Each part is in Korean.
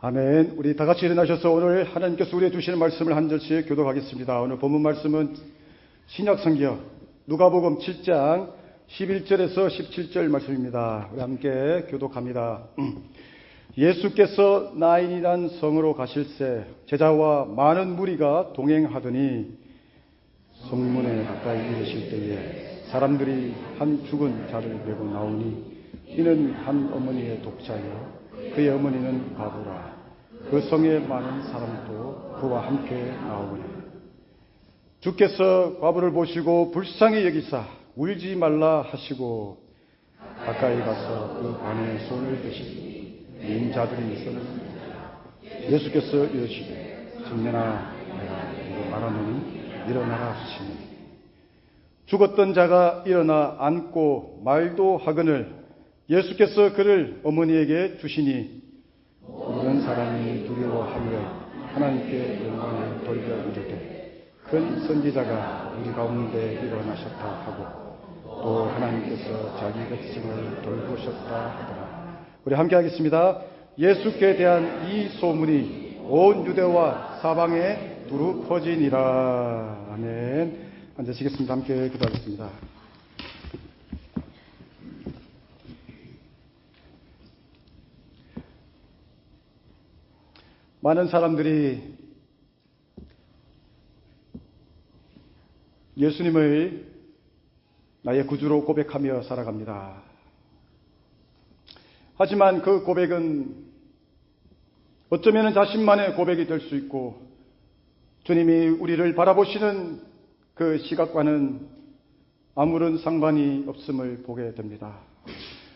아멘. 우리 다 같이 일어나셔서 오늘 하나님께서 우리에게 주시는 말씀을 한 절씩 교독하겠습니다. 오늘 본문 말씀은 신약성경 누가복음 7장 11절에서 17절 말씀입니다. 우리 함께 교독합니다. 예수께서 나인이란 성으로 가실새 제자와 많은 무리가 동행하더니 성문에 가까이 이르실 때에 사람들이 한 죽은 자를 메고 나오니 이는 한 어머니의 독자요 그의 어머니는 과부라. 그 성에 많은 사람도 그와 함께 나오니 주께서 과부를 보시고 불쌍히 여기사 울지 말라 하시고 가까이 가서 그 관에 손을 대시니 인자들이 있었느니라. 예수께서 이르시되 청년아 내가 이거 말하노니 일어나라 하시니 죽었던 자가 일어나 앉고 말도 하거늘 예수께서 그를 어머니에게 주시니 모든 사람이 두려워하며 하나님께 영광을 돌려 이르되 큰 선지자가 우리 가운데 일어나셨다 하고 또 하나님께서 자기 백성을 돌보셨다 하더라. 우리 함께 하겠습니다. 예수께 대한 이 소문이 온 유대와 사방에 두루 퍼지니라. 아멘. 앉으시겠습니다. 함께 기도하겠습니다. 많은 사람들이 예수님을 나의 구주로 고백하며 살아갑니다. 하지만 그 고백은 어쩌면 자신만의 고백이 될 수 있고 주님이 우리를 바라보시는 그 시각과는 아무런 상관이 없음을 보게 됩니다.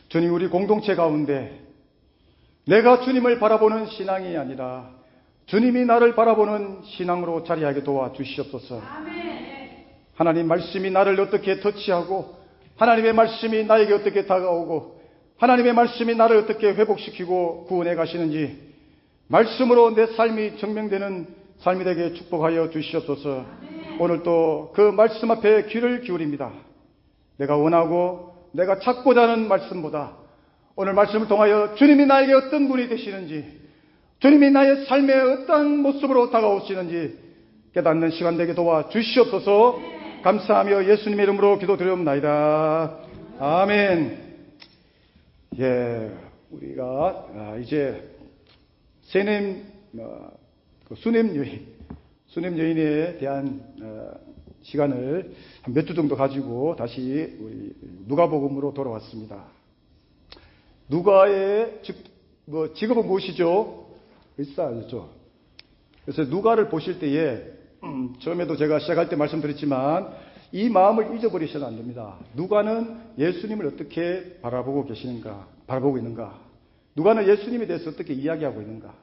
주님 우리 공동체 가운데 내가 주님을 바라보는 신앙이 아니라 주님이 나를 바라보는 신앙으로 자리하게 도와주시옵소서. 하나님 말씀이 나를 어떻게 터치하고 하나님의 말씀이 나에게 어떻게 다가오고 하나님의 말씀이 나를 어떻게 회복시키고 구원해 가시는지 말씀으로 내 삶이 증명되는 삶이 되게 축복하여 주시옵소서. 오늘 또 그 말씀 앞에 귀를 기울입니다. 내가 원하고 내가 찾고자 하는 말씀보다 오늘 말씀을 통하여 주님이 나에게 어떤 분이 되시는지 주님이 나의 삶에 어떤 모습으로 다가오시는지 깨닫는 시간 되게 도와주시옵소서. 감사하며 예수님의 이름으로 기도드리옵나이다. 아멘. 우리가 이제 수냄 여인에 대한 시간을 한 몇 주 정도 가지고 다시 우리 누가복음으로 돌아왔습니다. 누가의 직업은 무엇이죠? 의사였죠. 그래서 누가를 보실 때에 처음에도 제가 시작할 때 말씀드렸지만 이 마음을 잊어버리셔도 안 됩니다. 누가는 예수님을 어떻게 바라보고 있는가? 누가는 예수님에 대해서 어떻게 이야기하고 있는가?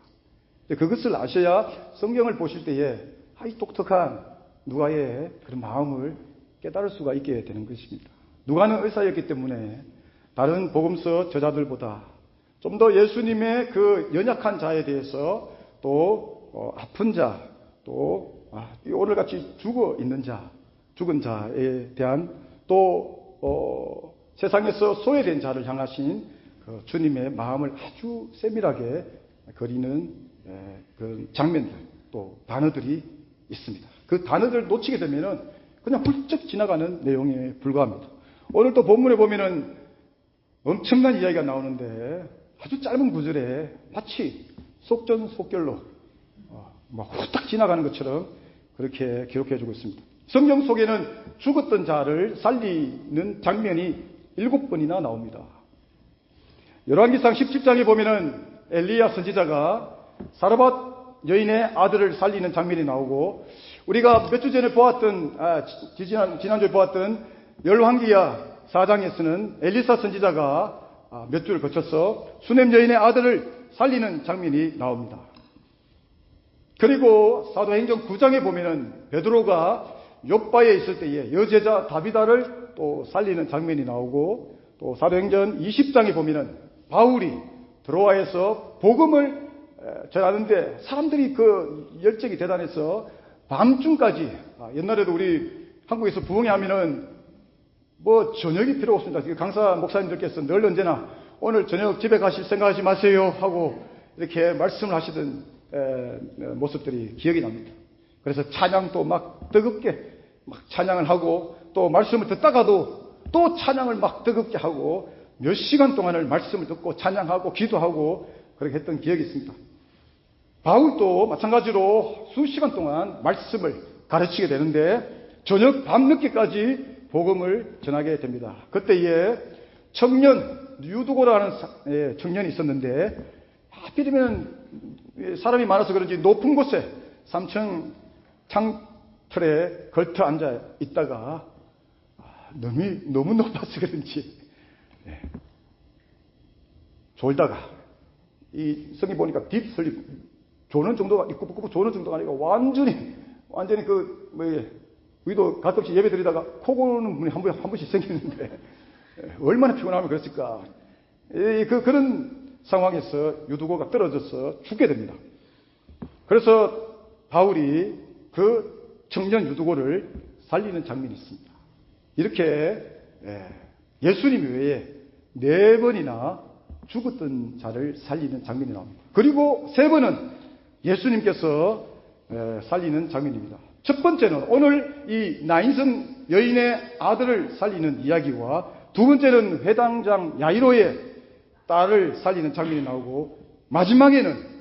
그것을 아셔야 성경을 보실 때에 이 독특한 누가의 그런 마음을 깨달을 수가 있게 되는 것입니다. 누가는 의사였기 때문에 다른 복음서 저자들보다 좀 더 예수님의 그 연약한 자에 대해서 또 아픈 자, 또 오늘같이 죽은 자에 대한 또 세상에서 소외된 자를 향하신 그 주님의 마음을 아주 세밀하게 그리는 그 장면들, 또 단어들이 있습니다. 그 단어들을 놓치게 되면은 그냥 훌쩍 지나가는 내용에 불과합니다. 오늘 또 본문에 보면은 엄청난 이야기가 나오는데 아주 짧은 구절에 마치 속전속결로 후딱 지나가는 것처럼 그렇게 기록해주고 있습니다. 성경 속에는 죽었던 자를 살리는 장면이 7번이나 나옵니다. 열왕기상 17장에 보면은 엘리야 선지자가 사르밧 여인의 아들을 살리는 장면이 나오고 우리가 몇 주 전에 지난주에 보았던 열왕기야 4장에서는 엘리사 선지자가 몇 주를 거쳐서 수냄 여인의 아들을 살리는 장면이 나옵니다. 그리고 사도행전 9장에 보면은 베드로가 욥바에 있을 때에 여제자 다비다를 또 살리는 장면이 나오고 또 사도행전 20장에 보면은 바울이 드로아에서 복음을 전하는데 사람들이 그 열정이 대단해서 밤중까지 옛날에도 우리 한국에서 부흥회 하면은 저녁이 필요 없습니다. 강사 목사님들께서 늘 언제나 오늘 저녁 집에 가실 생각하지 마세요 하고 이렇게 말씀을 하시던 모습들이 기억이 납니다. 그래서 찬양도 막 뜨겁게 막 찬양을 하고, 또 말씀을 듣다가도 또 찬양을 막 뜨겁게 하고, 몇 시간 동안을 말씀을 듣고 찬양하고 기도하고 그렇게 했던 기억이 있습니다. 바울도 마찬가지로 수시간 동안 말씀을 가르치게 되는데 저녁 밤늦게까지 복음을 전하게 됩니다. 그때에 청년 유두고라는 청년이 있었는데, 하필이면 사람이 많아서 그런지 높은 곳에 3층 창틀에 걸터 앉아 있다가 너무 높아서 그런지 졸다가, 이 성이 보니까 딥슬립, 조는 정도가 있고 조는 정도가 아니고 완전히 우리도 가끔씩 예배 드리다가 코 고는 분이 한 번씩 생기는데 얼마나 피곤하면 그랬을까. 그런 상황에서 유두고가 떨어져서 죽게 됩니다. 그래서 바울이 그 청년 유두고를 살리는 장면이 있습니다. 이렇게 예수님 외에 4번이나 죽었던 자를 살리는 장면이 나옵니다. 그리고 3번은 예수님께서 살리는 장면입니다. 첫 번째는 오늘 이 나인성 여인의 아들을 살리는 이야기와, 두 번째는 회당장 야이로의 딸을 살리는 장면이 나오고, 마지막에는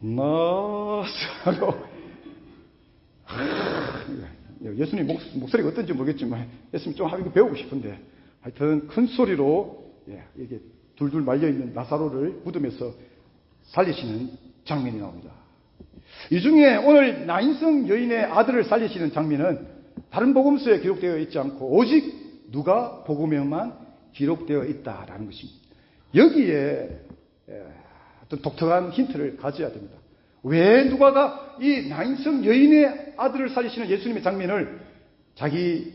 나사로, 예수님 목소리가 어떤지 모르겠지만 예수님 좀 하고 배우고 싶은데, 하여튼 큰 소리로 이게 둘둘 말려있는 나사로를 무덤에서 살리시는 장면이 나옵니다. 이 중에 오늘 나인성 여인의 아들을 살리시는 장면은 다른 복음서에 기록되어 있지 않고 오직 누가 복음에만 기록되어 있다라는 것입니다. 여기에 어떤 독특한 힌트를 가져야 됩니다. 왜 누가가 이 나인성 여인의 아들을 살리시는 예수님의 장면을 자기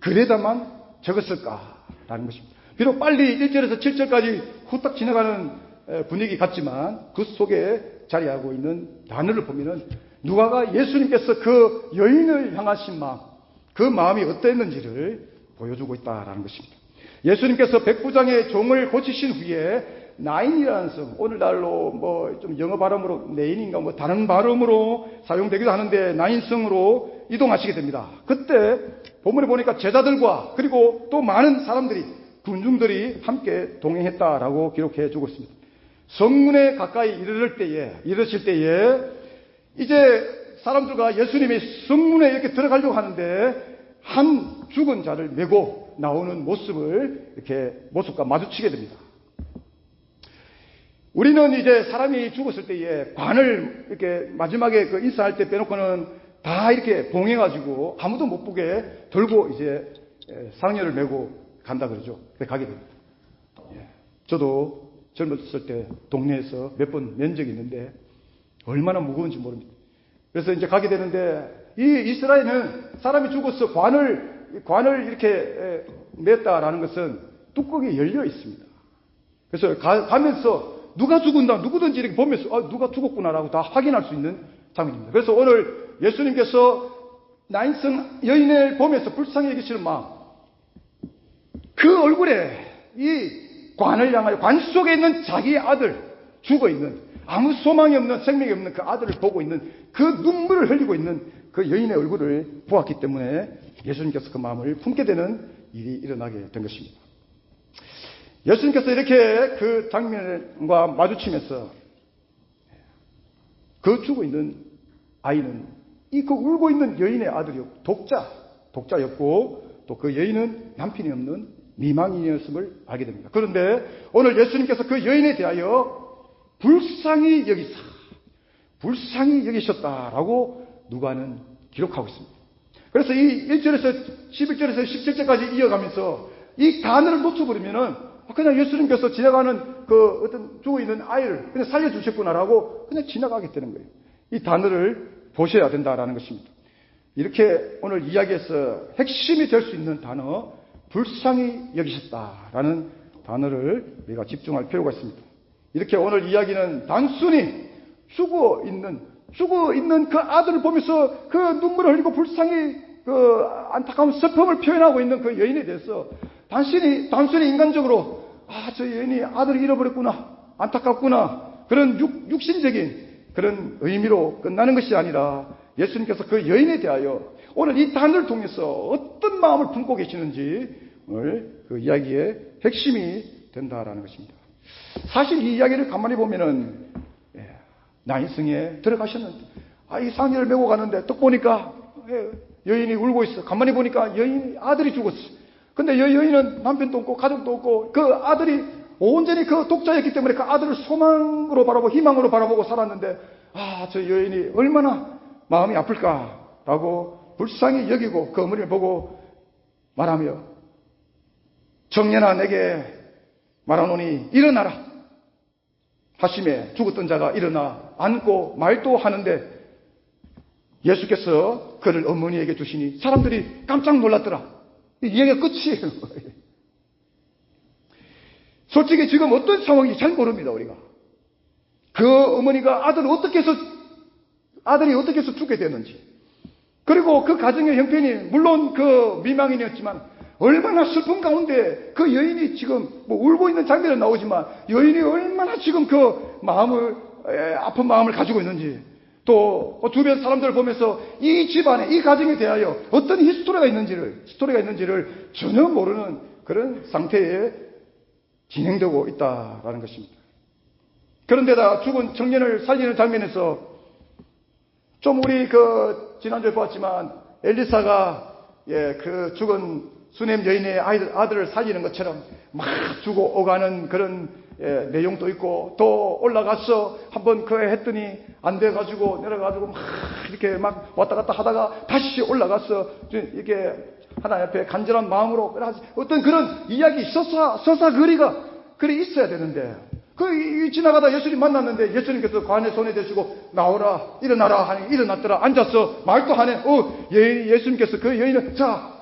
글에다만 적었을까라는 것입니다. 비록 빨리 1절에서 7절까지 후딱 지나가는 분위기 같지만 그 속에 자리하고 있는 단어를 보면은 누가가 예수님께서 그 여인을 향하신 마음, 그 마음이 어땠는지를 보여주고 있다라는 것입니다. 예수님께서 백부장의 종을 고치신 후에 나인이라는 성, 오늘날로 좀 영어 발음으로 네인인가 다른 발음으로 사용되기도 하는데 나인성으로 이동하시게 됩니다. 그때 본문에 보니까 제자들과 그리고 또 많은 사람들이, 군중들이 함께 동행했다라고 기록해 주고 있습니다. 성문에 가까이 이르실 때에 이제 사람들과 예수님이 성문에 이렇게 들어가려고 하는데 한 죽은 자를 메고 나오는 모습과 마주치게 됩니다. 우리는 이제 사람이 죽었을 때에 관을 이렇게 마지막에 그 인사할 때 빼놓고는 다 이렇게 봉해가지고 아무도 못 보게 들고 이제 상여를 메고 간다 그러죠. 그래서 가게 됩니다. 저도 젊었을 때 동네에서 몇 번 맨 적이 있는데 얼마나 무거운지 모릅니다. 그래서 이제 가게 되는데 이 이스라엘은 사람이 죽어서 관을 이렇게 맸다라는 것은 뚜껑이 열려 있습니다. 그래서 가면서 누가 죽은다, 누구든지 이렇게 보면서 누가 죽었구나라고 다 확인할 수 있는 장면입니다. 그래서 오늘 예수님께서 나인성 여인을 보면서 불쌍히 여기시는 마음, 그 얼굴에 이 관을 향하여 관 속에 있는 자기의 아들, 죽어있는 아무 소망이 없는, 생명이 없는 그 아들을 보고 있는 그 눈물을 흘리고 있는 그 여인의 얼굴을 보았기 때문에 예수님께서 그 마음을 품게 되는 일이 일어나게 된 것입니다. 예수님께서 이렇게 그 장면과 마주치면서 그 죽어있는 아이는 그 울고 있는 여인의 아들이었고 독자였고 또 그 여인은 남편이 없는 미망인이었음을 알게 됩니다. 그런데 오늘 예수님께서 그 여인에 대하여 불쌍히 여기셨다라고 누가는 기록하고 있습니다. 그래서 이 1절에서 11절에서 17절까지 이어가면서 이 단어를 놓쳐버리면은 그냥 예수님께서 지나가는 그 어떤 죽어있는 아이를 그냥 살려주셨구나라고 그냥 지나가게 되는 거예요. 이 단어를 보셔야 된다라는 것입니다. 이렇게 오늘 이야기에서 핵심이 될 수 있는 단어, 불쌍히 여기셨다라는 단어를 우리가 집중할 필요가 있습니다. 이렇게 오늘 이야기는 단순히 죽어 있는 그 아들을 보면서 그 눈물을 흘리고 불쌍히 그 안타까운 슬픔을 표현하고 있는 그 여인에 대해서 단순히 인간적으로 저 여인이 아들을 잃어버렸구나, 안타깝구나. 그런 육신적인 그런 의미로 끝나는 것이 아니라 예수님께서 그 여인에 대하여 오늘 이 단을 통해서 어떤 마음을 품고 계시는지 오늘 그 이야기의 핵심이 된다라는 것입니다. 사실 이 이야기를 가만히 보면은 나인성에 들어가셨는데 이 상의를 메고 가는데 또 보니까 여인이 울고 있어. 가만히 보니까 여인 아들이 죽었어. 근데 여인은 남편도 없고 가족도 없고 그 아들이 온전히 그 독자였기 때문에 그 아들을 소망으로 바라보고 희망으로 바라보고 살았는데 저 여인이 얼마나 마음이 아플까라고 불쌍히 여기고 그 어머니를 보고 말하며 청년아 내게 말하노니 일어나라 하심에 죽었던 자가 일어나 앉고 말도 하는데 예수께서 그를 어머니에게 주시니 사람들이 깜짝 놀랐더라. 이 이야기가 끝이에요. 솔직히 지금 어떤 상황인지 잘 모릅니다, 우리가. 그 어머니가 아들이 어떻게 해서 죽게 됐는지. 그리고 그 가정의 형편이, 물론 그 미망인이었지만, 얼마나 슬픈 가운데 그 여인이 지금, 울고 있는 장면은 나오지만, 여인이 얼마나 지금 그 아픈 마음을 가지고 있는지, 또 주변 사람들을 보면서 이 집안에, 이 가정에 대하여 어떤 스토리가 있는지를 전혀 모르는 그런 상태에 진행되고 있다라는 것입니다. 그런데다 죽은 청년을 살리는 장면에서 좀 우리 지난주에 보았지만 엘리사가 그 죽은 수넴 여인의 아들을 살리는 것처럼 막 주고 오가는 그런 내용도 있고 또 올라가서 한번 했더니 안 돼가지고 내려가지고 막 이렇게 막 왔다 갔다 하다가 다시 올라가서 이게 하나님 앞에 간절한 마음으로 어떤 그런 이야기 서사거리가 그래 있어야 되는데 지나가다 예수님 만났는데 예수님께서 관에 손에 대시고 나오라 일어나라 하니 일어났더라. 앉았어. 말도 하네. 예수님께서 그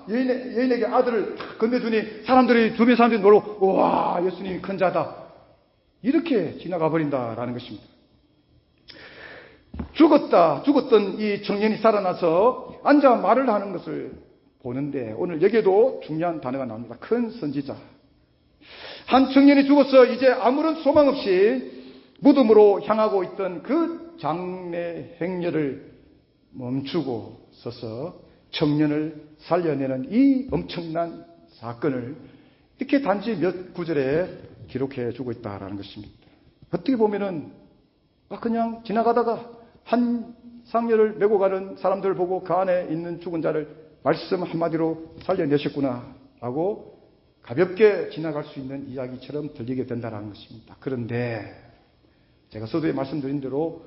여인에게 아들을 건네주니 주변 사람들이 놀고 우와 예수님이 큰 자다. 이렇게 지나가 버린다라는 것입니다. 죽었던 이 청년이 살아나서 앉아 말을 하는 것을 보는데 오늘 여기에도 중요한 단어가 나옵니다. 큰 선지자. 한 청년이 죽어서 이제 아무런 소망 없이 무덤으로 향하고 있던 그 장례 행렬을 멈추고 서서 청년을 살려내는 이 엄청난 사건을 이렇게 단지 몇 구절에 기록해 주고 있다는 것입니다. 어떻게 보면은 그냥 지나가다가 한 상여를 메고 가는 사람들을 보고 그 안에 있는 죽은 자를 말씀 한마디로 살려내셨구나 라고 가볍게 지나갈 수 있는 이야기처럼 들리게 된다는 것입니다. 그런데 제가 서두에 말씀드린 대로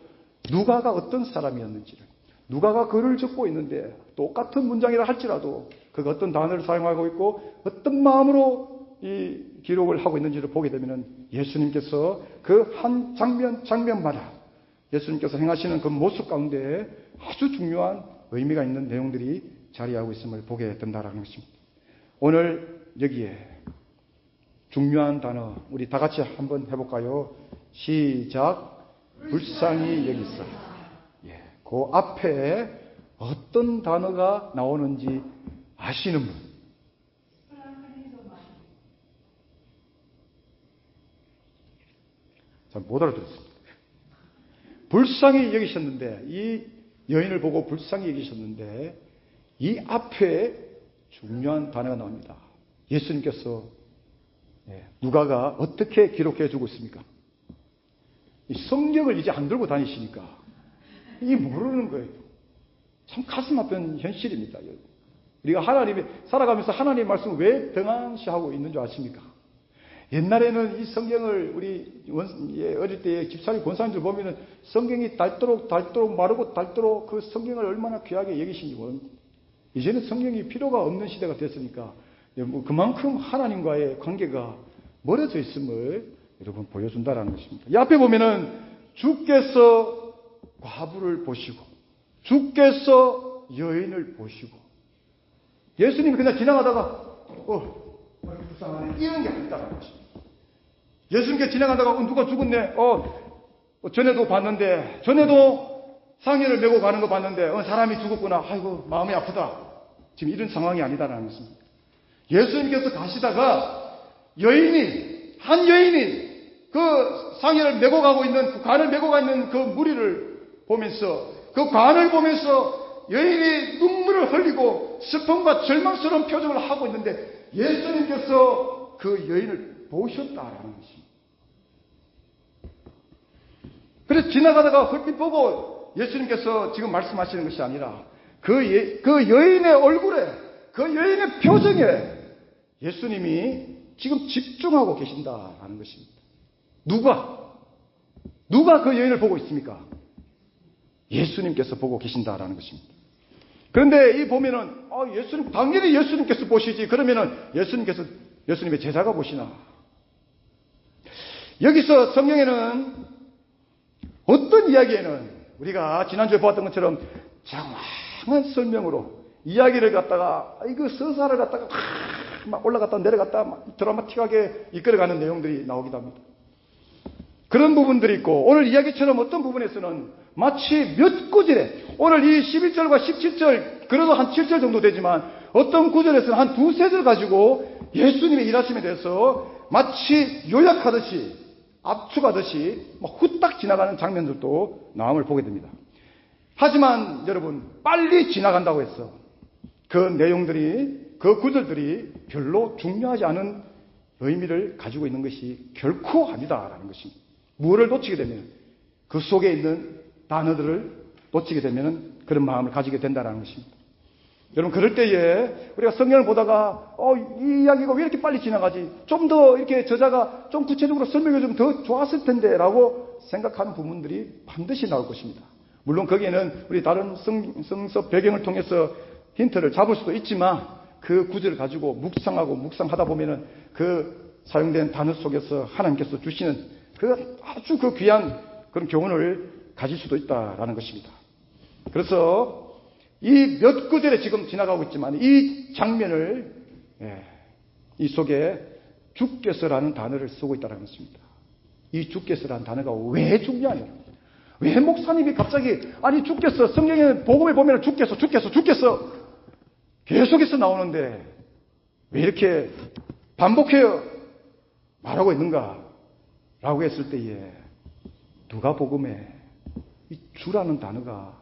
누가가 어떤 사람이었는지를 누가가 글을 적고 있는데 똑같은 문장이라 할지라도 그가 어떤 단어를 사용하고 있고 어떤 마음으로 이 기록을 하고 있는지를 보게 되면 예수님께서 그 한 장면마다 예수님께서 행하시는 그 모습 가운데 아주 중요한 의미가 있는 내용들이 자리하고 있음을 보게 된다는 것입니다. 오늘 여기에 중요한 단어 우리 다 같이 한번 해볼까요? 시작. 불쌍히 여기사. 그 앞에 어떤 단어가 나오는지 아시는 분? 잘 못 알아들었습니다. 불쌍히 여기셨는데 이 여인을 보고 불쌍히 여기셨는데 이 앞에 중요한 단어가 나옵니다. 예수님께서 누가가 어떻게 기록해 주고 있습니까? 이 성경을 이제 안 들고 다니시니까 이게 모르는 거예요. 참 가슴 아픈 현실입니다. 우리가 하나님이 살아가면서 하나님의 말씀을 왜 등한시하고 있는 줄 아십니까? 옛날에는 이 성경을 우리 어릴 때 집사님 권사님들 보면은 성경이 닳도록 마르고 닳도록 그 성경을 얼마나 귀하게 여기신지 모릅니다. 이제는 성경이 필요가 없는 시대가 됐으니까 그만큼 하나님과의 관계가 멀어져 있음을 여러분 보여준다라는 것입니다. 이 앞에 보면은 주께서 과부를 보시고 주께서 여인을 보시고 예수님이 그냥 지나가다가 불쌍하네 이런 게 아니다라는 것입니다. 예수님께 지나가다가 누가 죽었네 전에도 봤는데 전에도 상의를 메고 가는 거 봤는데 사람이 죽었구나 아이고 마음이 아프다 지금 이런 상황이 아니다라는 것입니다. 예수님께서 가시다가 한 여인이 그 상의를 메고 가고 있는, 그 관을 메고 가 있는 그 무리를 보면서, 그 관을 보면서 여인이 눈물을 흘리고 슬픔과 절망스러운 표정을 하고 있는데 예수님께서 그 여인을 보셨다라는 것입니다. 그래서 지나가다가 헐빛 보고 예수님께서 지금 말씀하시는 것이 아니라 그 여인의 얼굴에, 그 여인의 표정에 예수님이 지금 집중하고 계신다라는 것입니다. 누가 그 여인을 보고 있습니까? 예수님께서 보고 계신다라는 것입니다. 그런데 이 보면은 예수님, 당연히 예수님께서 보시지. 그러면은 예수님의 제자가 보시나? 여기서 성경에는 어떤 이야기에는 우리가 지난주에 보았던 것처럼 장황한 설명으로 이야기를 갖다가 이거 서사를 갖다가 막 올라갔다 내려갔다 막 드라마틱하게 이끌어가는 내용들이 나오기도 합니다. 그런 부분들이 있고 오늘 이야기처럼 어떤 부분에서는 마치 몇 구절에 오늘 이 11절과 17절 그래도 한 7절 정도 되지만 어떤 구절에서는 한 두세 절 가지고 예수님의 일하심에 대해서 마치 요약하듯이 압축하듯이 후딱 지나가는 장면들도 나옴을 보게 됩니다. 하지만 여러분 빨리 지나간다고 해서 그 내용들이 그 구절들이 별로 중요하지 않은 의미를 가지고 있는 것이 결코 아니다라는 것입니다. 무엇을 놓치게 되면 그 속에 있는 단어들을 놓치게 되면 그런 마음을 가지게 된다는 것입니다. 여러분 그럴 때에 우리가 성경을 보다가 이 이야기가 왜 이렇게 빨리 지나가지? 좀 더 이렇게 저자가 좀 구체적으로 설명해 주면 더 좋았을 텐데 라고 생각하는 부분들이 반드시 나올 것입니다. 물론 거기에는 우리 다른 성서 배경을 통해서 힌트를 잡을 수도 있지만 그 구절을 가지고 묵상하다 보면은 그 사용된 단어 속에서 하나님께서 주시는 그 아주 그 귀한 그런 교훈을 가질 수도 있다라는 것입니다. 그래서 이 몇 구절에 지금 지나가고 있지만 이 장면을 이 속에 주께서라는 단어를 쓰고 있다는 것입니다. 이 주께서라는 단어가 왜 중요하냐? 왜 목사님이 갑자기 주께서 성경에 복음에 보면 주께서 계속해서 나오는데 왜 이렇게 반복해요 말하고 있는가? 라고 했을 때에 누가복음에 이 주라는 단어가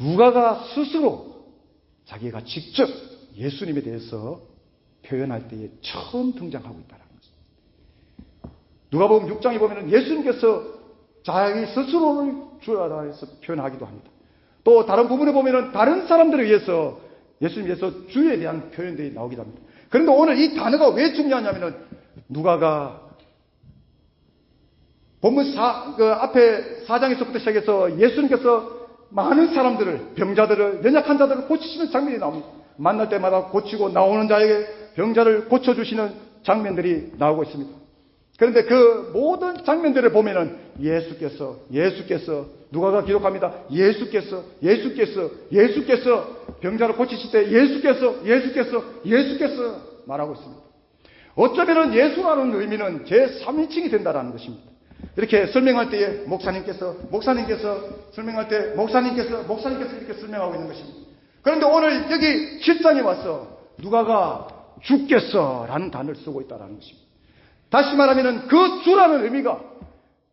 누가가 스스로 자기가 직접 예수님에 대해서 표현할 때에 처음 등장하고 있다는 것입니다. 누가복음 6장에 보면 예수님께서 자기 스스로를 주라 해서 표현하기도 합니다. 또 다른 부분에 보면 다른 사람들에 의해서 예수님께서 주에 대한 표현들이 나오기도 합니다. 그런데 오늘 이 단어가 왜 중요하냐면 누가가 본문 앞에 4장에서부터 시작해서 예수님께서 많은 사람들을, 병자들을, 연약한 자들을 고치시는 장면이 나옵니다. 만날 때마다 고치고 나오는 자에게 병자를 고쳐주시는 장면들이 나오고 있습니다. 그런데 그 모든 장면들을 보면은 예수께서 누가가 기록합니다. 예수께서 병자를 고치실 때 예수께서 말하고 있습니다. 어쩌면은 예수라는 의미는 제3인칭이 된다라는 것입니다. 이렇게 설명할 때에 목사님께서 설명할 때 목사님께서 이렇게 설명하고 있는 것입니다. 그런데 오늘 여기 7장에 와서 누가가 주께서라는 단어를 쓰고 있다는 것입니다. 다시 말하면 그 주라는 의미가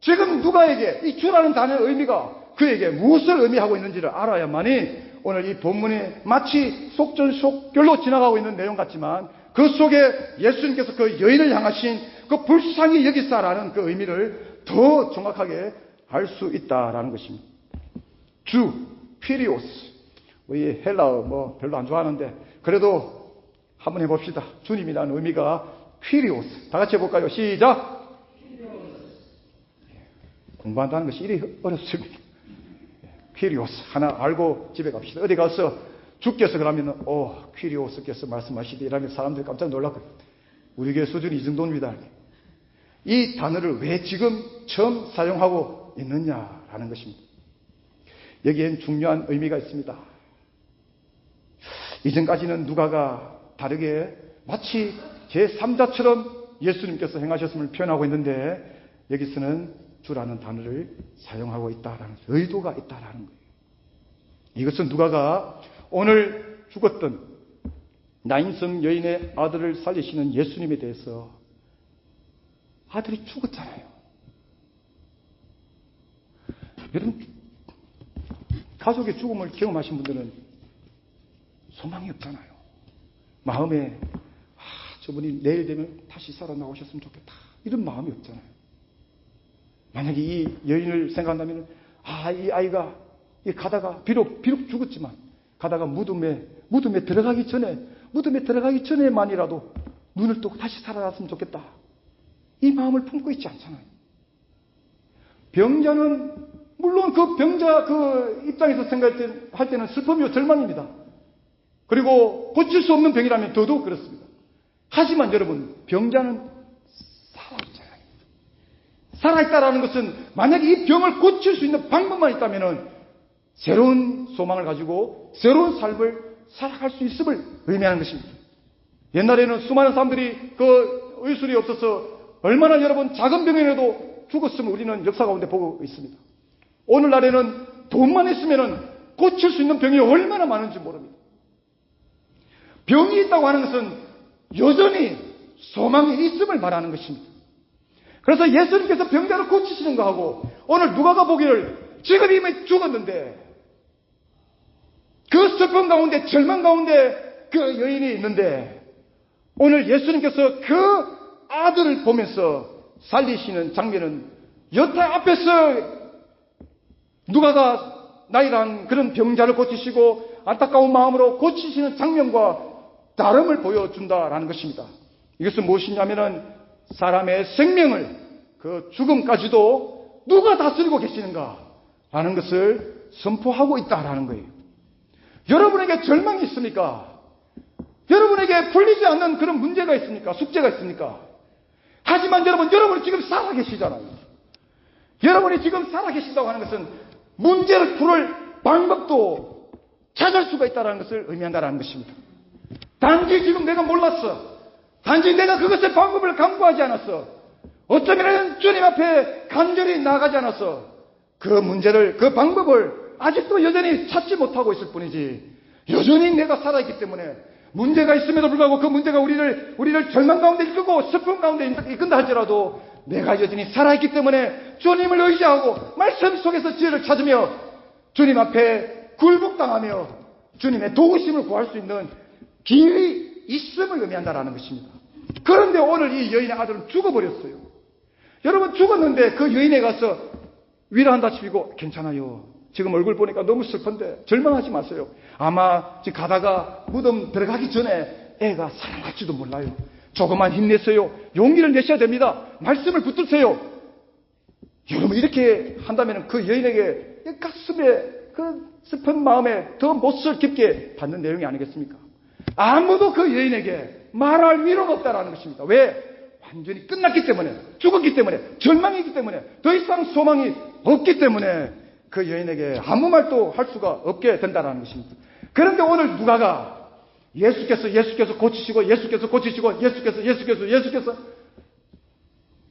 지금 누가에게 이 주라는 단어의 의미가 그에게 무엇을 의미하고 있는지를 알아야만이 오늘 이 본문이 마치 속전속결로 지나가고 있는 내용 같지만 그 속에 예수님께서 그 여인을 향하신 그 불쌍히 여기사라는 그 의미를 더 정확하게 알 수 있다라는 것입니다. 주, 피리오스. 우리 헬라어 별로 안 좋아하는데 그래도 한번 해봅시다. 주님이라는 의미가 피리오스. 다 같이 해볼까요? 시작! 공부한다는 것이 이리 어렵습니다. 피리오스. 하나 알고 집에 갑시다. 어디 가서 주께서 그러면 피리오스께서 말씀하시되 이러면 사람들이 깜짝 놀랐거든요. 우리 교회 수준이 이 정도입니다. 이 단어를 왜 지금 처음 사용하고 있느냐라는 것입니다. 여기엔 중요한 의미가 있습니다. 이전까지는 누가가 다르게 마치 제3자처럼 예수님께서 행하셨음을 표현하고 있는데 여기서는 주라는 단어를 사용하고 있다라는 의도가 있다라는 거예요. 이것은 누가가 오늘 죽었던 나인성 여인의 아들을 살리시는 예수님에 대해서 아들이 죽었잖아요. 여러분, 가족의 죽음을 경험하신 분들은 소망이 없잖아요. 마음에 저분이 내일 되면 다시 살아나오셨으면 좋겠다, 이런 마음이 없잖아요. 만약에 이 여인을 생각한다면 이 아이가 가다가 비록 죽었지만 가다가 무덤에 들어가기 전에만이라도 눈을 뜨고 다시 살아났으면 좋겠다, 이 마음을 품고 있지 않잖아요. 병자는 물론 그 병자 그 입장에서 생각할 때는 슬픔이요 절망입니다. 그리고 고칠 수 없는 병이라면 더더욱 그렇습니다. 하지만 여러분, 병자는 살아있잖아요. 살아있다라는 것은 만약에 이 병을 고칠 수 있는 방법만 있다면 새로운 소망을 가지고 새로운 삶을 살아갈 수 있음을 의미하는 것입니다. 옛날에는 수많은 사람들이 그 의술이 없어서 얼마나 여러분 작은 병이라도 죽었음을 우리는 역사 가운데 보고 있습니다. 오늘날에는 돈만 있으면 고칠 수 있는 병이 얼마나 많은지 모릅니다. 병이 있다고 하는 것은 여전히 소망이 있음을 말하는 것입니다. 그래서 예수님께서 병자를 고치시는 거하고 오늘 누가가 보기를 지금 이미 죽었는데 그 슬픔 가운데 절망 가운데 그 여인이 있는데 오늘 예수님께서 그 아들을 보면서 살리시는 장면은 여태 앞에서 누가가 나이란 그런 병자를 고치시고 안타까운 마음으로 고치시는 장면과 다름을 보여준다라는 것입니다. 이것은 무엇이냐면은 사람의 생명을 그 죽음까지도 누가 다스리고 계시는가 라는 것을 선포하고 있다라는 거예요. 여러분에게 절망이 있습니까? 여러분에게 풀리지 않는 그런 문제가 있습니까? 숙제가 있습니까? 하지만 여러분이 지금 살아계시잖아요. 여러분이 지금 살아계신다고 하는 것은 문제를 풀을 방법도 찾을 수가 있다는 것을 의미한다는 것입니다. 단지 지금 내가 몰랐어. 단지 내가 그것의 방법을 강구하지 않았어. 어쩌면 주님 앞에 간절히 나가지 않았어. 그 문제를, 그 방법을 아직도 여전히 찾지 못하고 있을 뿐이지, 여전히 내가 살아있기 때문에 문제가 있음에도 불구하고 그 문제가 우리를 절망 가운데 이끌고 슬픔 가운데 이끈다 할지라도 내가 여전히 살아있기 때문에 주님을 의지하고 말씀 속에서 지혜를 찾으며 주님 앞에 굴복당하며 주님의 도우심을 구할 수 있는 길이 있음을 의미한다라는 것입니다. 그런데 오늘 이 여인의 아들은 죽어버렸어요. 여러분, 죽었는데 그 여인에 가서 위로한다 치고 괜찮아요. 지금 얼굴 보니까 너무 슬픈데 절망하지 마세요. 아마 지금 가다가 무덤 들어가기 전에 애가 살아날지도 몰라요. 조금만 힘내세요. 용기를 내셔야 됩니다. 말씀을 붙드세요. 여러분, 이렇게 한다면 그 여인에게 가슴에 그 슬픈 마음에 더 못을 깊게 받는 내용이 아니겠습니까? 아무도 그 여인에게 말할 위로가 없다라는 것입니다. 왜? 완전히 끝났기 때문에, 죽었기 때문에, 절망이기 때문에, 더 이상 소망이 없기 때문에 그 여인에게 아무 말도 할 수가 없게 된다는 것입니다. 그런데 오늘 누가가 예수께서 고치시고 예수께서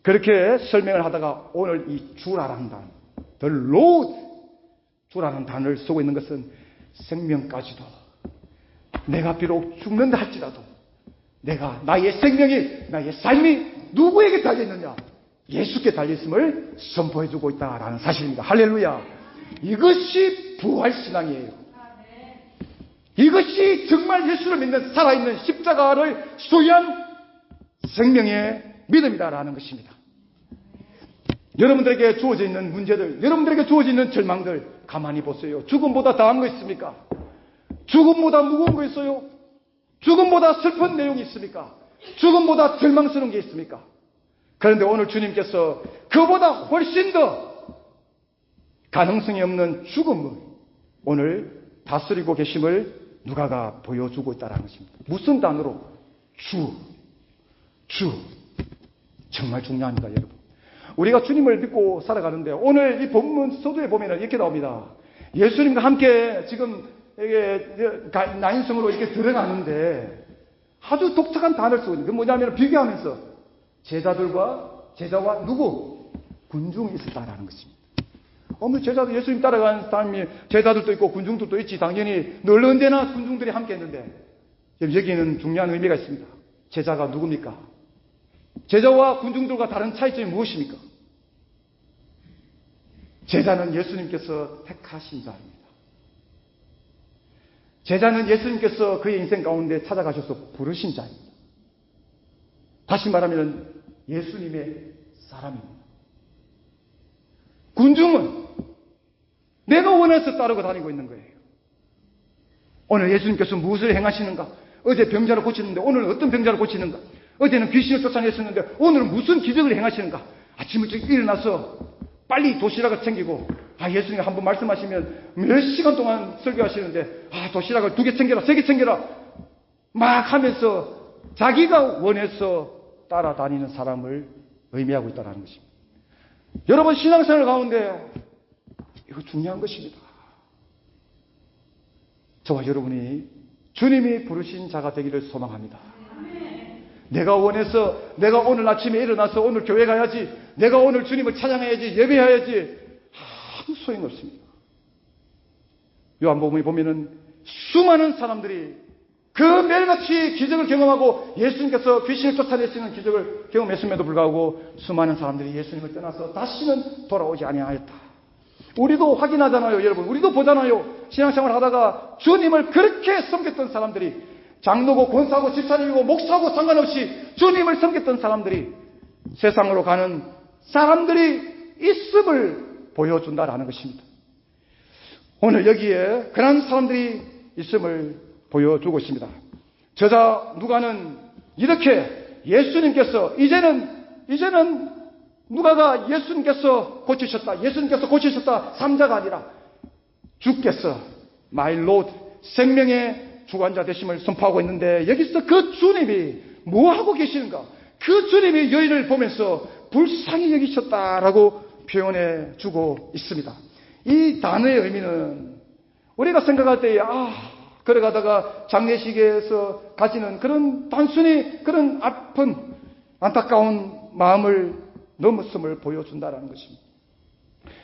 그렇게 설명을 하다가 오늘 이 주라는 단, the Lord, 주라는 단어를 쓰고 있는 것은 생명까지도 내가 비록 죽는다 할지라도 나의 생명이, 나의 삶이 누구에게 달려있느냐? 예수께 달려있음을 선포해주고 있다라는 사실입니다. 할렐루야. 이것이 부활신앙이에요. 이것이 정말 예수를 믿는 살아있는 십자가를 소유한 생명의 믿음이다라는 것입니다. 여러분들에게 주어져 있는 문제들, 여러분들에게 주어져 있는 절망들 가만히 보세요. 죽음보다 더한 거 있습니까? 죽음보다 무거운 거 있어요? 죽음보다 슬픈 내용이 있습니까? 죽음보다 절망스러운 게 있습니까? 그런데 오늘 주님께서 그보다 훨씬 더 가능성이 없는 죽음을 오늘 다스리고 계심을 누가가 보여주고 있다는 것입니다. 무슨 단어로? 주. 정말 중요합니다, 여러분. 우리가 주님을 믿고 살아가는데 오늘 이 본문 서두에 보면 이렇게 나옵니다. 예수님과 함께 지금 나인성으로 이렇게 들어가는데 아주 독특한 단어를 쓰고 있는 게 뭐냐면 비교하면서 제자와 누구? 군중이 있었다라는 것입니다. 제자들, 예수님 따라가는 사람이 제자들도 있고 군중들도 있지. 당연히 늘 언제나 군중들이 함께 했는데 여기에는 중요한 의미가 있습니다. 제자가 누굽니까? 제자와 군중들과 다른 차이점이 무엇입니까? 제자는 예수님께서 택하신 자입니다. 제자는 예수님께서 그의 인생 가운데 찾아가셔서 부르신 자입니다. 다시 말하면 예수님의 사람입니다. 군중은 내가 원해서 따르고 다니고 있는 거예요. 오늘 예수님께서 무엇을 행하시는가? 어제 병자를 고치는데 오늘은 어떤 병자를 고치는가? 어제는 귀신을 쫓아냈었는데 오늘은 무슨 기적을 행하시는가? 아침 일찍 일어나서 빨리 도시락을 챙기고, 예수님이 한번 말씀하시면 몇 시간 동안 설교하시는데, 도시락을 2개 챙겨라, 3개 챙겨라, 막 하면서 자기가 원해서 따라다니는 사람을 의미하고 있다는 것입니다. 여러분, 신앙생활 가운데 이거 중요한 것입니다. 저와 여러분이 주님이 부르신 자가 되기를 소망합니다. 내가 원해서, 내가 오늘 아침에 일어나서 오늘 교회 가야지, 내가 오늘 주님을 찬양해야지, 예배해야지, 아무 소용없습니다. 요한복음에 보면은 수많은 사람들이 그 매일같이 기적을 경험하고 예수님께서 귀신을 쫓아내시는 기적을 경험했음에도 불구하고 수많은 사람들이 예수님을 떠나서 다시는 돌아오지 아니하였다. 우리도 확인하잖아요, 여러분. 우리도 보잖아요. 신앙생활 하다가 주님을 그렇게 섬겼던 사람들이, 장로고 권사고 집사님이고 목사고 상관없이 주님을 섬겼던 사람들이 세상으로 가는 사람들이 있음을 보여준다라는 것입니다. 오늘 여기에 그런 사람들이 있음을 보여주고 있습니다. 저자 누가는 이렇게 예수님께서 이제는 누가가 예수님께서 고치셨다 3자가 아니라 주께서 my Lord, 생명의 주관자 되심을 선포하고 있는데, 여기서 그 주님이 뭐하고 계시는가? 그 주님이 여인을 보면서 불쌍히 여기셨다라고 표현해 주고 있습니다. 이 단어의 의미는 우리가 생각할 때에 걸어가다가 장례식에서 가지는 그런 단순히 그런 아픈 안타까운 마음을 넘었음을 보여준다는 것입니다.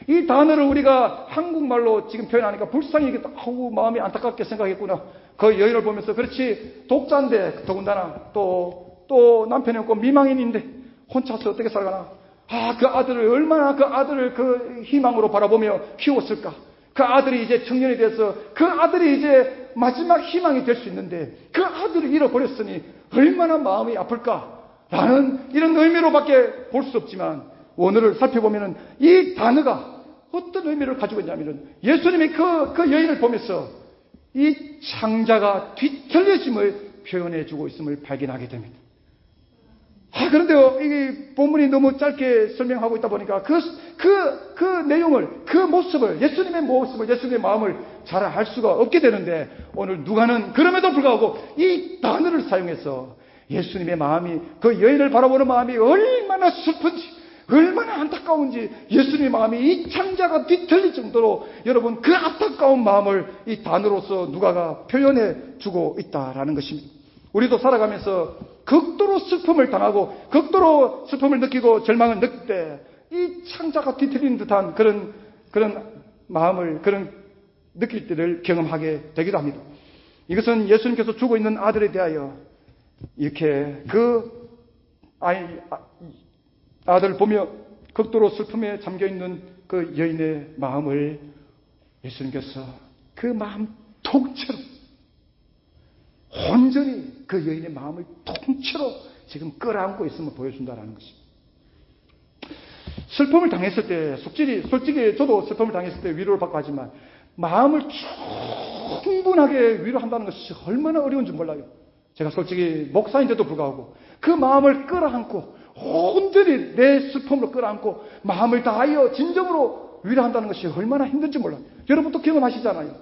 이 단어를 우리가 한국말로 지금 표현하니까 불쌍히 여겼다. 마음이 안타깝게 생각했구나. 그 여인을 보면서, 그렇지, 독자인데 더군다나 또 남편이 없고 미망인인데 혼자서 어떻게 살아가나. 그 아들을 얼마나 그 아들을 그 희망으로 바라보며 키웠을까. 그 아들이 이제 청년이 돼서 그 아들이 이제 마지막 희망이 될 수 있는데 그 아들을 잃어버렸으니 얼마나 마음이 아플까라는 이런 의미로밖에 볼 수 없지만, 오늘을 살펴보면 이 단어가 어떤 의미를 가지고 있냐면, 예수님이 그 여인을 보면서 이 창자가 뒤틀려짐을 표현해주고 있음을 발견하게 됩니다. 그런데요, 이 본문이 너무 짧게 설명하고 있다 보니까 그 내용을, 그 모습을, 예수님의 모습을, 예수님의 마음을 잘 알 수가 없게 되는데, 오늘 누가는 그럼에도 불구하고 이 단어를 사용해서 예수님의 마음이, 그 여인을 바라보는 마음이 얼마나 슬픈지, 얼마나 안타까운지, 예수님의 마음이 이 창자가 뒤틀릴 정도로 여러분 그 안타까운 마음을 이 단어로서 누가가 표현해 주고 있다라는 것입니다. 우리도 살아가면서 극도로 슬픔을 당하고 극도로 슬픔을 느끼고 절망을 느낄 때 이 창자가 뒤틀리는 듯한 그런 마음을, 그런 느낄 때를 경험하게 되기도 합니다. 이것은 예수님께서 주고 있는 아들에 대하여 이렇게 그 아들을 보며 극도로 슬픔에 잠겨있는 그 여인의 마음을 예수님께서 그 마음 통째로, 온전히 그 여인의 마음을 통째로 지금 끌어안고 있음을 보여준다는 것입니다. 슬픔을 당했을 때, 솔직히 저도 슬픔을 당했을 때 위로를 받고 하지만, 마음을 충분하게 위로한다는 것이 얼마나 어려운지 몰라요. 제가 솔직히 목사인데도 불구하고 그 마음을 끌어안고 온전히 내 슬픔으로 끌어안고 마음을 다하여 진정으로 위로한다는 것이 얼마나 힘든지 몰라요. 여러분도 경험하시잖아요.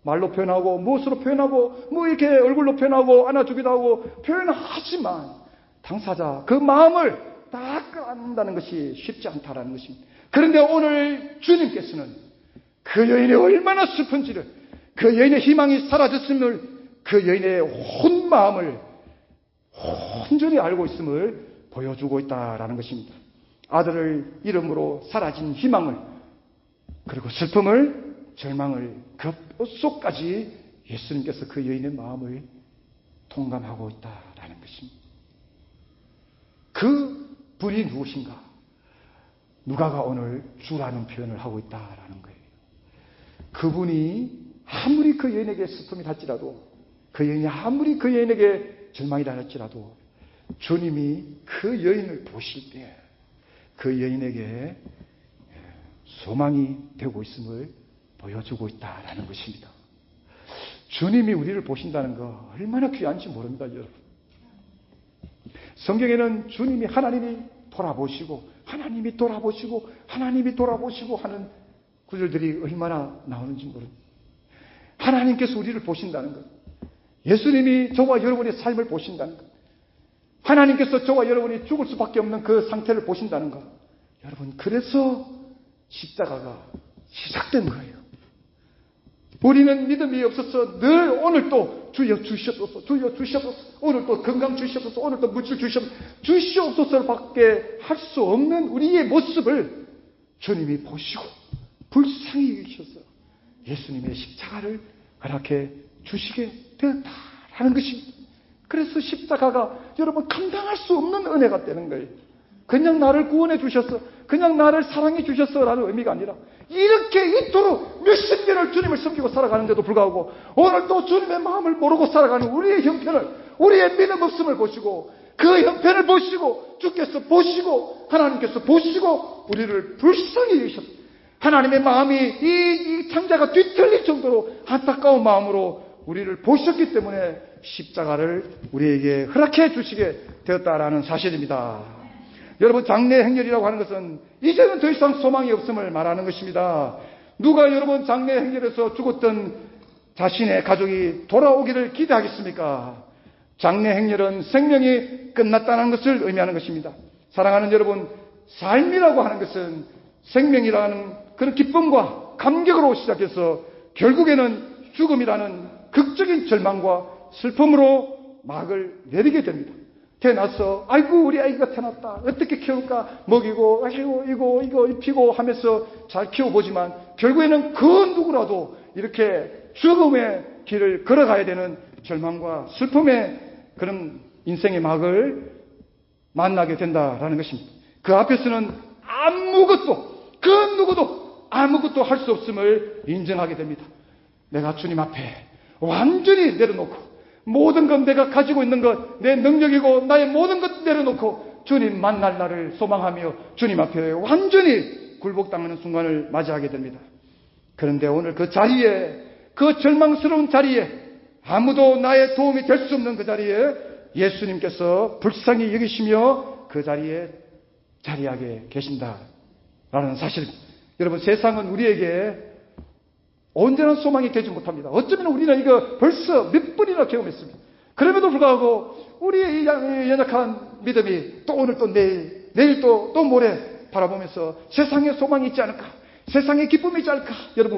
말로 표현하고 무엇으로 표현하고 이렇게 얼굴로 표현하고 안아주기도 하고 표현하지만 당사자 그 마음을 다 끌어안는다는 것이 쉽지 않다라는 것입니다. 그런데 오늘 주님께서는 그 여인이 얼마나 슬픈지를, 그 여인의 희망이 사라졌음을, 그 여인의 온 마음을 온전히 알고 있음을 보여주고 있다라는 것입니다. 아들을 잃음으로 사라진 희망을, 그리고 슬픔을, 절망을, 그 뼛속까지 예수님께서 그 여인의 마음을 통감하고 있다라는 것입니다. 그 분이 누구신가? 누가가 오늘 주라는 표현을 하고 있다라는 거예요. 그분이 아무리 그 여인에게 슬픔이 닿지라도, 그 여인이 아무리 그 여인에게 절망이 닿을지라도 주님이 그 여인을 보실 때 그 여인에게 소망이 되고 있음을 보여주고 있다라는 것입니다. 주님이 우리를 보신다는 거 얼마나 귀한지 모릅니다, 여러분. 성경에는 주님이 하나님이 돌아보시고 하는 구절들이 얼마나 나오는지 모릅니다. 하나님께서 우리를 보신다는 것, 예수님이 저와 여러분의 삶을 보신다는 것, 하나님께서 저와 여러분이 죽을 수밖에 없는 그 상태를 보신다는 것, 여러분, 그래서 십자가가 시작된 거예요. 우리는 믿음이 없어서 늘 오늘도 주여 주시옵소서, 주여 주시옵소서, 오늘도 건강 주시옵소서, 오늘도 물질 주시옵소서를 밖에 할 수 없는 우리의 모습을 주님이 보시고 불쌍히 여기셔서 예수님의 십자가를 허락해 주시게 되었다라는 것입니다. 그래서 십자가가 여러분 감당할 수 없는 은혜가 되는 거예요. 그냥 나를 구원해 주셨어, 그냥 나를 사랑해 주셨어라는 의미가 아니라 이렇게 이토록 몇십 년을 주님을 섬기고 살아가는데도 불구하고 오늘 또 주님의 마음을 모르고 살아가는 우리의 형편을, 우리의 믿음 없음을 보시고 그 형편을 보시고 주께서 보시고 하나님께서 보시고 우리를 불쌍히 여기셨어요. 하나님의 마음이 이 창자가 뒤틀릴 정도로 안타까운 마음으로 우리를 보셨기 때문에 십자가를 우리에게 허락해 주시게 되었다라는 사실입니다. 여러분, 장래 행렬이라고 하는 것은 이제는 더 이상 소망이 없음을 말하는 것입니다. 누가 여러분 장래 행렬에서 죽었던 자신의 가족이 돌아오기를 기대하겠습니까? 장래 행렬은 생명이 끝났다는 것을 의미하는 것입니다. 사랑하는 여러분, 삶이라고 하는 것은 생명이라는 그런 기쁨과 감격으로 시작해서 결국에는 죽음이라는 극적인 절망과 슬픔으로 막을 내리게 됩니다. 태어나서 아이고 우리 아이가 태어났다, 어떻게 키울까, 먹이고 아이고 이거 입히고 하면서 잘 키워보지만 결국에는 그 누구라도 이렇게 죽음의 길을 걸어가야 되는 절망과 슬픔의 그런 인생의 막을 만나게 된다라는 것입니다. 그 앞에서는 그 누구도 아무것도 할 수 없음을 인정하게 됩니다. 내가 주님 앞에 완전히 내려놓고 모든 것, 내가 가지고 있는 것, 내 능력이고 나의 모든 것 내려놓고 주님 만날 날을 소망하며 주님 앞에 완전히 굴복당하는 순간을 맞이하게 됩니다. 그런데 오늘 그 자리에, 그 절망스러운 자리에, 아무도 나의 도움이 될 수 없는 그 자리에 예수님께서 불쌍히 여기시며 그 자리에 자리하게 계신다라는 사실입니다. 여러분, 세상은 우리에게 언제나 소망이 되지 못합니다. 어쩌면 우리는 이거 벌써 몇 번이나 경험했습니다. 그럼에도 불구하고 우리의 이 연약한 믿음이 또 오늘 또 내일 또 모레 바라보면서 세상에 소망이 있지 않을까, 세상에 기쁨이 있지 않을까, 여러분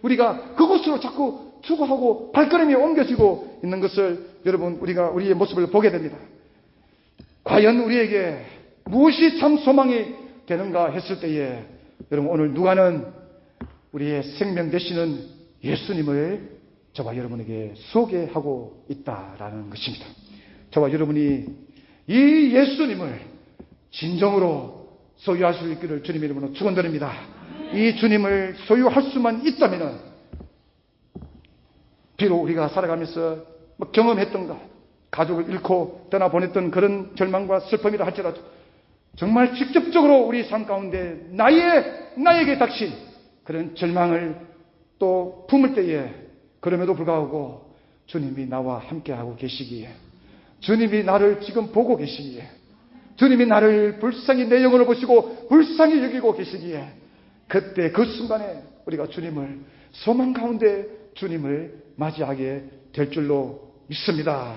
우리가 그곳으로 자꾸 추구하고 발걸음이 옮겨지고 있는 것을 여러분 우리가 우리의 모습을 보게 됩니다. 과연 우리에게 무엇이 참 소망이 되는가 했을 때에 여러분, 오늘 누가는 우리의 생명 되시는 예수님을 저와 여러분에게 소개하고 있다라는 것입니다. 저와 여러분이 이 예수님을 진정으로 소유할 수 있기를 주님의 이름으로 축원드립니다. 이 주님을 소유할 수만 있다면 비록 우리가 살아가면서 경험했던 것, 가족을 잃고 떠나보냈던 그런 절망과 슬픔이라 할지라도 정말 직접적으로 우리 삶 가운데 나에게 닥친 그런 절망을 또 품을 때에 그럼에도 불구하고 주님이 나와 함께하고 계시기에, 주님이 나를 지금 보고 계시기에, 주님이 나를 불쌍히 내 영혼을 보시고 불쌍히 여기고 계시기에 그때 그 순간에 우리가 주님을 소망 가운데 주님을 맞이하게 될 줄로 믿습니다.